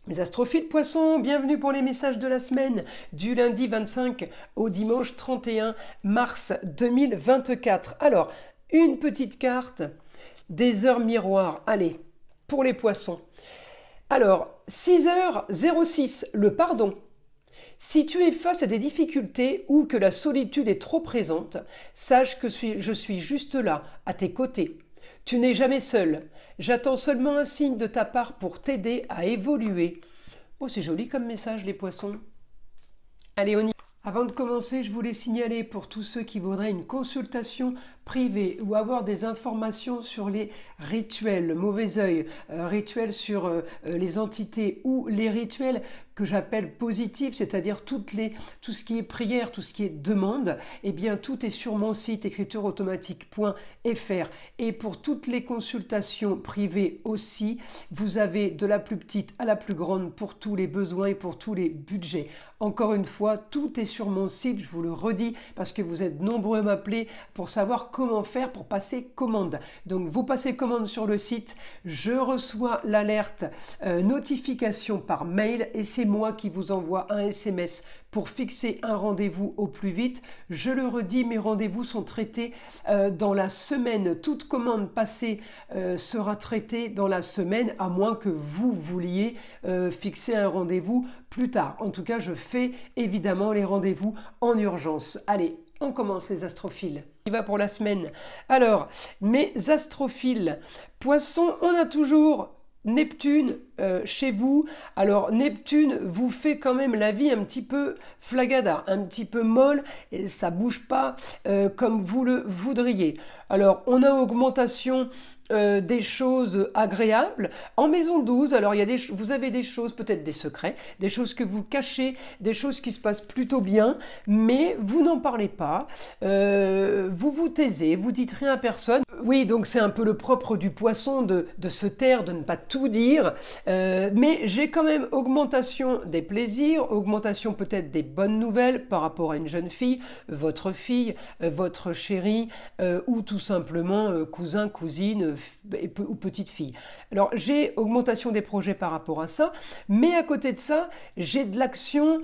Mes astrophiles poissons, bienvenue pour les messages de la semaine du lundi 25 au dimanche 31 mars 2024. Alors, une petite carte des heures miroirs. Allez, pour les poissons. Alors, 6h06, le pardon. Si tu es face à des difficultés ou que la solitude est trop présente, sache que je suis juste là, à tes côtés. Tu n'es jamais seul. J'attends seulement un signe de ta part pour t'aider à évoluer. Oh, c'est joli comme message, les poissons. Allez, on y va. Avant de commencer, je voulais signaler pour tous ceux qui voudraient une consultation privée ou avoir des informations sur les rituels, le mauvais œil, rituels sur les entités ou les rituels que j'appelle positifs, c'est-à-dire tout ce qui est prière, tout ce qui est demande, eh bien tout est sur mon site écritureautomatique.fr. Et pour toutes les consultations privées aussi, vous avez de la plus petite à la plus grande pour tous les besoins et pour tous les budgets. Encore une fois, tout est sur mon site, je vous le redis, parce que vous êtes nombreux à m'appeler pour savoir comment faire pour passer commande. Donc vous passez commande sur le site, je reçois l'alerte notification par mail et c'est moi qui vous envoie un SMS pour fixer un rendez-vous au plus vite. Je le redis, mes rendez-vous sont traités dans la semaine. Toute commande passée sera traitée dans la semaine, à moins que vous vouliez fixer un rendez-vous plus tard. En tout cas, je fais évidemment les rendez-vous en urgence. Allez, on commence les astrophiles. Il va pour la semaine. Alors, mes astrophiles, poissons, on a toujours Neptune chez vous. Alors Neptune vous fait quand même la vie un petit peu flagada, un petit peu molle et ça bouge pas comme vous le voudriez. Alors on a augmentation des choses agréables. En maison 12, alors vous avez des choses, peut-être des secrets, des choses que vous cachez, des choses qui se passent plutôt bien, mais vous n'en parlez pas, vous vous taisez, vous dites rien à personne. Oui, donc c'est un peu le propre du poisson de se taire, de ne pas tout dire, mais j'ai quand même augmentation des plaisirs, augmentation peut-être des bonnes nouvelles par rapport à une jeune fille, votre chérie, ou tout simplement cousin, cousine, ou petite fille. Alors j'ai augmentation des projets par rapport à ça, mais à côté de ça, j'ai de l'action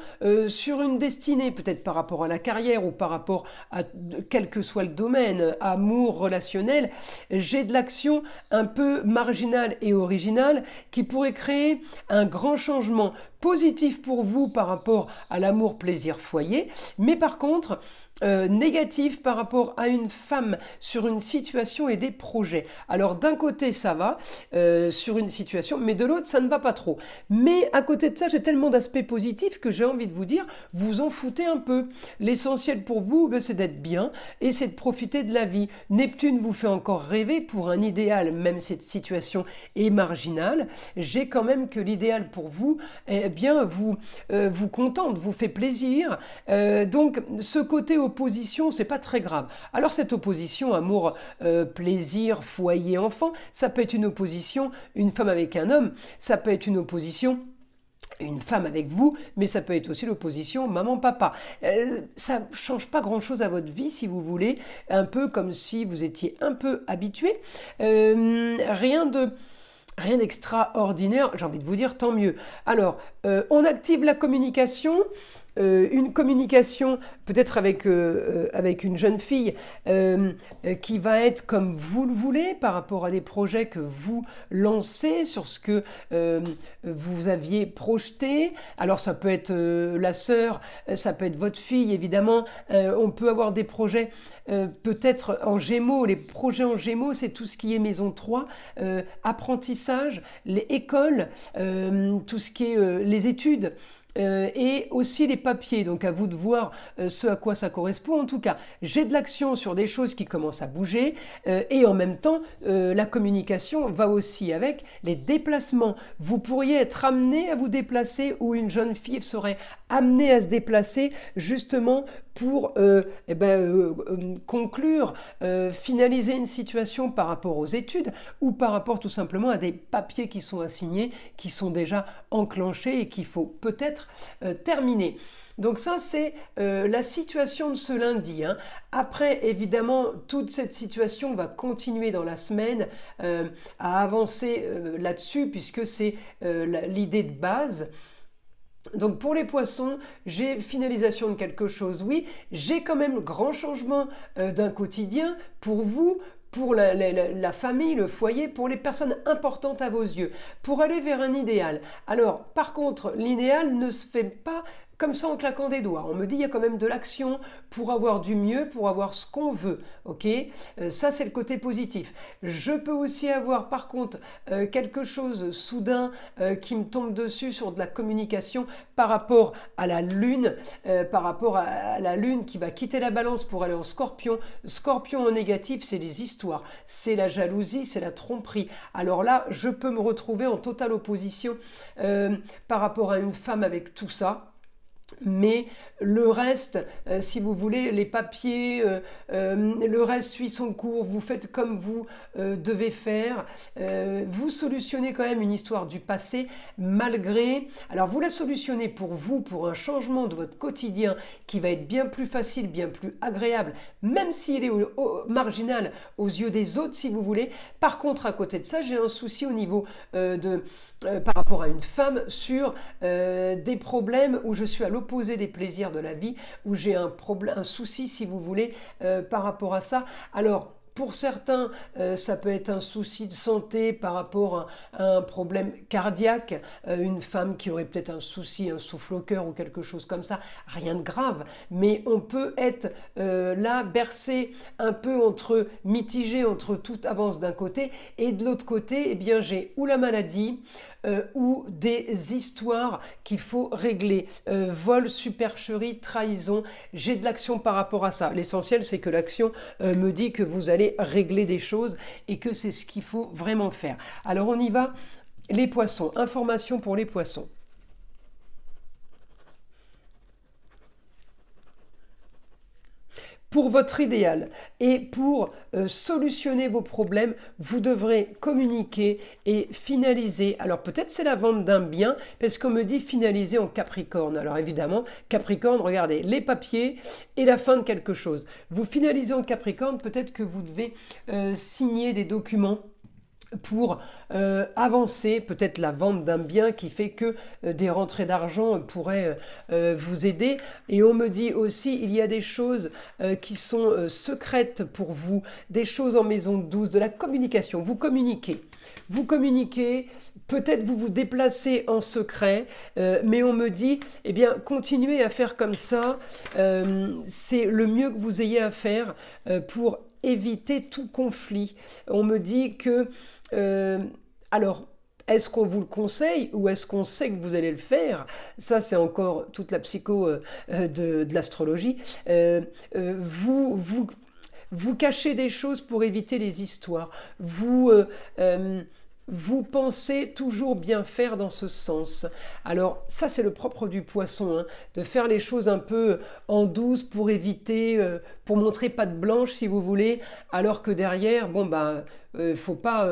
sur une destinée, peut-être par rapport à la carrière ou par rapport à quel que soit le domaine, amour, relationnel, j'ai de l'action un peu marginale et originale qui pourrait créer un grand changement positif pour vous par rapport à l'amour, plaisir, foyer, mais par contre négatif par rapport à une femme sur une situation et des projets. Alors d'un côté ça va sur une situation, mais de l'autre ça ne va pas trop. Mais à côté de ça, j'ai tellement d'aspects positifs que j'ai envie de vous dire, vous en foutez un peu. L'essentiel pour vous, c'est d'être bien et c'est de profiter de la vie. Neptune vous fait encore rêver pour un idéal, même si cette situation est marginale. J'ai quand même que l'idéal pour vous, eh bien, vous contente, vous fait plaisir. Donc ce côté opposition, c'est pas très grave. Alors cette opposition, amour, plaisir, foyer, enfant, ça peut être une opposition, une femme avec un homme, ça peut être une opposition une femme avec vous, mais ça peut être aussi l'opposition maman-papa. Ça ne change pas grand-chose à votre vie, si vous voulez, un peu comme si vous étiez un peu habitué. Rien d'extraordinaire, j'ai envie de vous dire, tant mieux. Alors, on active la communication. Une communication peut-être avec une jeune fille qui va être comme vous le voulez par rapport à des projets que vous lancez sur ce que vous aviez projeté. Alors ça peut être la sœur, ça peut être votre fille évidemment. On peut avoir des projets peut-être en Gémeaux. Les projets en Gémeaux, c'est tout ce qui est maison 3, apprentissage, les écoles, tout ce qui est les études. Et aussi les papiers, donc à vous de voir ce à quoi ça correspond. En tout cas, j'ai de l'action sur des choses qui commencent à bouger et en même temps, la communication va aussi avec les déplacements. Vous pourriez être amené à vous déplacer ou une jeune fille serait amenée à se déplacer justement pour conclure, finaliser une situation par rapport aux études ou par rapport tout simplement à des papiers qui sont assignés, qui sont déjà enclenchés et qu'il faut peut-être être terminée. Donc ça, c'est la situation de ce lundi, hein. Après, évidemment, toute cette situation va continuer dans la semaine à avancer là-dessus, puisque c'est l'idée de base. Donc pour les poissons, j'ai finalisation de quelque chose, oui, j'ai quand même grand changement d'un quotidien pour vous, pour la famille, le foyer, pour les personnes importantes à vos yeux, pour aller vers un idéal. Alors, par contre, l'idéal ne se fait pas comme ça en claquant des doigts. On me dit il y a quand même de l'action pour avoir du mieux, pour avoir ce qu'on veut. Ok, ça c'est le côté positif. Je peux aussi avoir par contre quelque chose soudain qui me tombe dessus sur de la communication par rapport à la lune, par rapport à la lune qui va quitter la balance pour aller en scorpion. Scorpion en négatif, c'est les histoires, c'est la jalousie, c'est la tromperie. Alors là, je peux me retrouver en totale opposition par rapport à une femme avec tout ça. Mais le reste, si vous voulez, les papiers, le reste suit son cours, vous faites comme vous devez faire, vous solutionnez quand même une histoire du passé, malgré... Alors vous la solutionnez pour vous, pour un changement de votre quotidien qui va être bien plus facile, bien plus agréable, même s'il est marginal aux yeux des autres, si vous voulez. Par contre, à côté de ça, j'ai un souci au niveau par rapport à une femme sur des problèmes où je suis à l'opposé des plaisirs de la vie, où j'ai un souci, si vous voulez, par rapport à ça. Alors, pour certains, ça peut être un souci de santé par rapport à un problème cardiaque, une femme qui aurait peut-être un souci, un souffle au cœur ou quelque chose comme ça, rien de grave, mais on peut être là bercé un peu mitigé entre tout avance d'un côté et de l'autre côté, eh bien j'ai ou la maladie, ou des histoires qu'il faut régler. Vol, supercherie, trahison, j'ai de l'action par rapport à ça. L'essentiel, c'est que l'action me dit que vous allez régler des choses et que c'est ce qu'il faut vraiment faire. Alors on y va, les poissons, information pour les poissons. Pour votre idéal et pour solutionner vos problèmes, vous devrez communiquer et finaliser. Alors peut-être c'est la vente d'un bien, parce qu'on me dit finaliser en Capricorne. Alors évidemment, Capricorne, regardez, les papiers et la fin de quelque chose. Vous finalisez en Capricorne, peut-être que vous devez signer des documents pour avancer, peut-être la vente d'un bien qui fait que des rentrées d'argent pourraient vous aider. Et on me dit aussi, il y a des choses qui sont secrètes pour vous, des choses en maison 12, de la communication. Vous communiquez, peut-être vous vous déplacez en secret, mais on me dit, eh bien, continuez à faire comme ça, c'est le mieux que vous ayez à faire pour éviter tout conflit. On me dit que... alors, est-ce qu'on vous le conseille ou est-ce qu'on sait que vous allez le faire? Ça, c'est encore toute la psycho de l'astrologie. Vous cachez des choses pour éviter les histoires. Vous pensez toujours bien faire dans ce sens. Alors ça c'est le propre du poisson, hein, de faire les choses un peu en douce pour éviter, pour montrer patte blanche si vous voulez, alors que derrière, bon bah, faut pas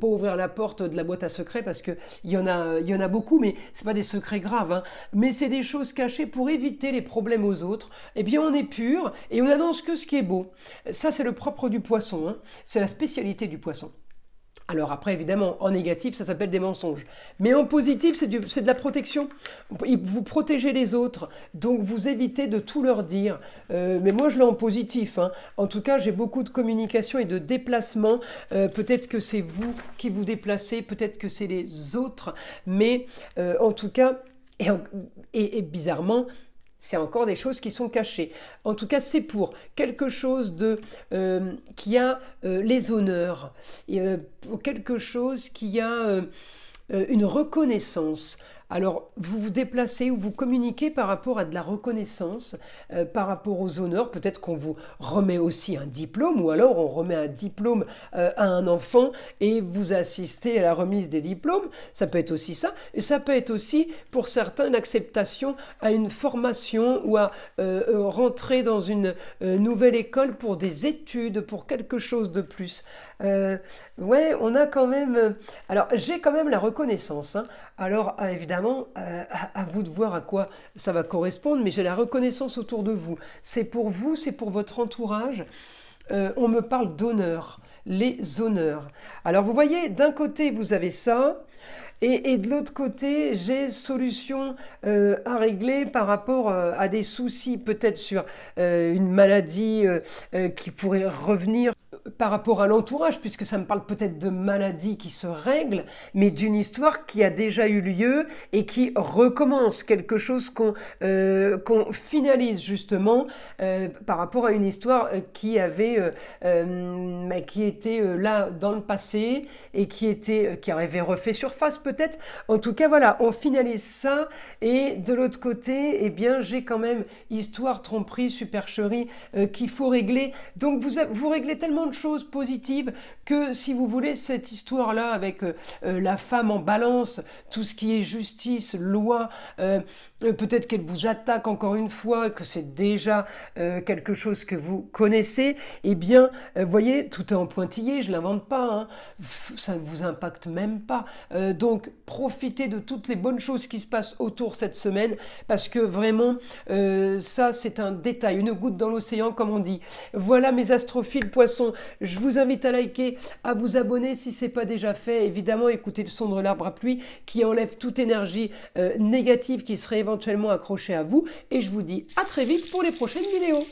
ouvrir la porte de la boîte à secrets parce que il y en a beaucoup, mais c'est pas des secrets graves, hein, mais c'est des choses cachées pour éviter les problèmes aux autres. Eh bien on est pur et on annonce que ce qui est beau. Ça c'est le propre du poisson, hein, c'est la spécialité du poisson. Alors après, évidemment, en négatif, ça s'appelle des mensonges. Mais en positif, c'est de la protection. Vous protégez les autres, donc vous évitez de tout leur dire. Mais moi, je l'ai en positif, hein. En tout cas, j'ai beaucoup de communication et de déplacement. Peut-être que c'est vous qui vous déplacez, peut-être que c'est les autres. Mais en tout cas, et bizarrement, c'est encore des choses qui sont cachées. En tout cas, c'est pour quelque chose qui a les honneurs, quelque chose qui a une reconnaissance. Alors, vous vous déplacez ou vous communiquez par rapport à de la reconnaissance, par rapport aux honneurs. Peut-être qu'on vous remet aussi un diplôme, ou alors on remet un diplôme à un enfant et vous assistez à la remise des diplômes. Ça peut être aussi ça. Et ça peut être aussi, pour certains, une acceptation à une formation ou à rentrer dans une nouvelle école pour des études, pour quelque chose de plus. Ouais, on a quand même. Alors, j'ai quand même la reconnaissance, hein. Alors, évidemment, à vous de voir à quoi ça va correspondre, mais j'ai la reconnaissance autour de vous. C'est pour vous, c'est pour votre entourage. On me parle d'honneur, les honneurs. Alors, vous voyez, d'un côté, vous avez ça. Et de l'autre côté, j'ai solution à régler par rapport à des soucis, peut-être sur une maladie qui pourrait revenir par rapport à l'entourage, puisque ça me parle peut-être de maladies qui se règlent, mais d'une histoire qui a déjà eu lieu et qui recommence, quelque chose qu'on finalise justement par rapport à une histoire qui était là dans le passé et qui avait refait surface peut-être. En tout cas, voilà, on finalise ça. Et de l'autre côté, eh bien, j'ai quand même histoire, tromperie, supercherie qu'il faut régler. Donc, vous réglez tellement de choses positives que, si vous voulez, cette histoire-là avec la femme en balance, tout ce qui est justice, loi, peut-être qu'elle vous attaque encore une fois, que c'est déjà quelque chose que vous connaissez, eh bien, vous voyez, tout est en pointillé, je ne l'invente pas, hein. Ça ne vous impacte même pas. Donc, profitez de toutes les bonnes choses qui se passent autour cette semaine, parce que vraiment, ça, c'est un détail, une goutte dans l'océan, comme on dit. Voilà mes astrophiles poissons. Je vous invite à liker, à vous abonner si ce n'est pas déjà fait. Évidemment, écoutez le son de l'arbre à pluie qui enlève toute énergie négative qui serait éventuellement accrochée à vous. Et je vous dis à très vite pour les prochaines vidéos.